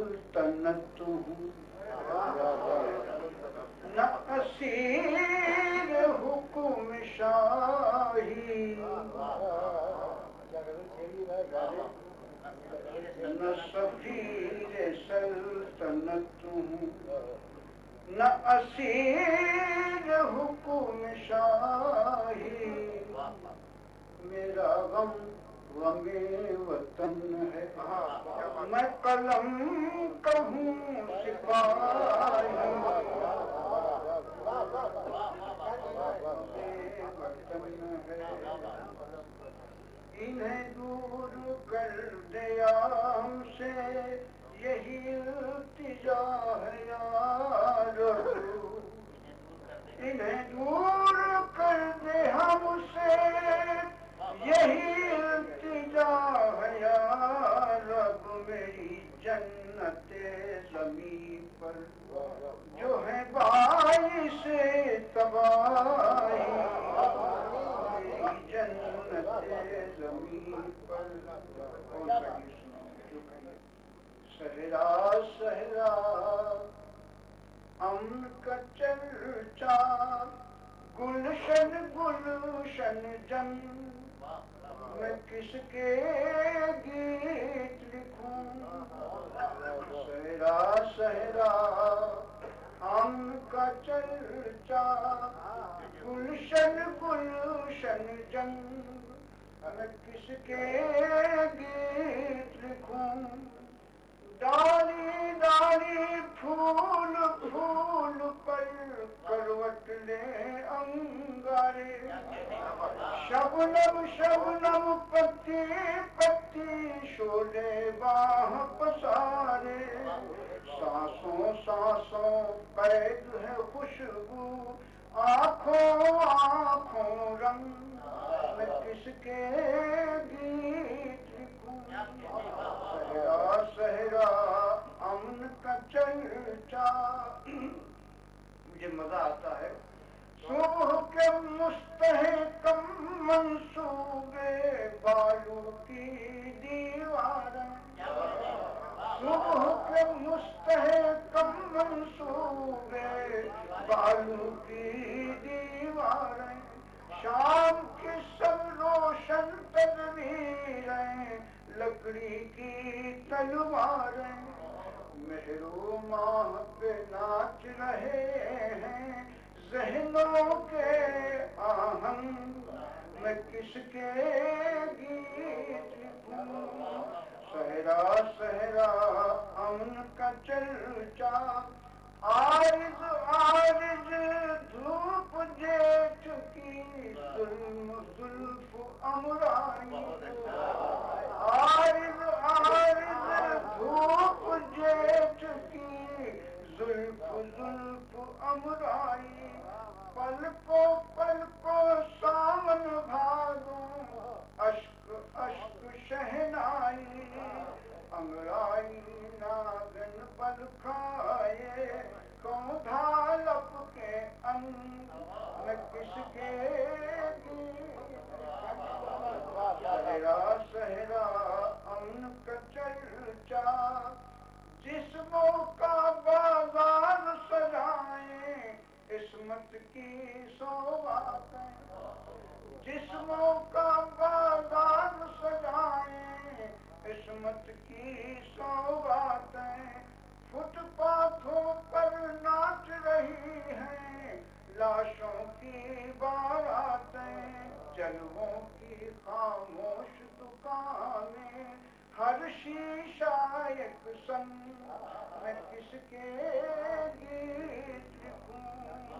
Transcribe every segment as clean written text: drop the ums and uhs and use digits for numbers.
سلطنت ہوں، نہ اسیر حکم شاہی، نہ سفیر سلطنت ہوں، نہ اسیر حکم شاہی، میرا غم غم وطن ہے، میں قلم کہوں سپاہی، وطن ہے، انہیں دور کر دیا ہم سے، یہی التجا ہے یا رب، انہیں دور کر دے ہم سے، یہی التجا ہے یا رب، میری جنت زمین پر جو ہے باعث تباہی، میری جنت زمین پر صحرا صحرا امن کا چرچا، گلشن گلشن جن، میں کس کے گیت لکھوں، صحرا صحرا امن کا چرچا، گلشن گلشن جن، میں کس کے گیت لکھوں، ڈالی ڈالی پھول پھول پر کروٹ لے انگارے، شبنم شبنم پتی پتی شولے باہ پسارے، سانسوں سانسوں قید ہے خوشبو، آنکھوں آنکھوں رنگ، میں کس کے گیت لکھوں، صحرا صحرا امن کا چرچا، مجھے مزہ آتا ہے، صبح کے مستحکم منصوبے بالو کی دیواریں، صبح کے مستحکم منصوبے بالو کی دیواریں، شام کی سب روشن تدبیریں لکڑی کی تلواریں، مہر و ماہ پہ ناچ رہے ہیں ذہنوں کے آہنگ، میں کس کے گیت لکھوں، صحرا صحرا امن کا چرچا، عارض عارض دھوپ جیٹھ کی ظلم زلف امرائی، عارض عارض دھوپ جیٹھ کی زلف زلف امرائی، پل کو سامن بھاگوں اشک اشک شہنائی، انگڑائی ناگن پل کھائے کونڈھا لپ کے انگ، میں کس کے گیت، صحرا صحرا امن کا چرچا، جسموں کا بازار سجائیں عصمت کی سوغاتیں، جسموں کا بازار سجائیں عصمت کی سوغاتیں، فٹ پاتھوں پر ناچ رہی ہیں لاشوں کی باراتیں، جلووں کی خاموش دکانیں ہر شیشہ ایک سنگ، میں کس کے گیت لکھوں،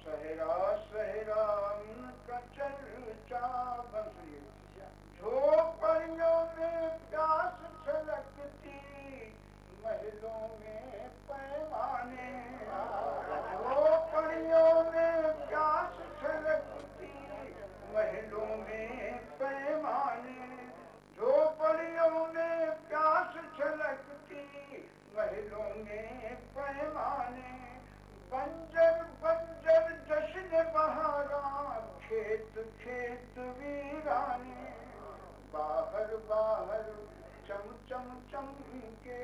صحرا صحرا ان کا چرچا، جھوپڑیوں میں پیاس چھلکتی محلوں میں پیمانے، جھوپڑیوں میں پیاس چھلکتی محلوں میں پیمانے، جھوپڑیوں میں پیاس چھلکتی محلوں میں پیمانے، بنجر بنجر جشن بہاراں کھیت کھیت ویرانے، باہر باہر چم چم چم کے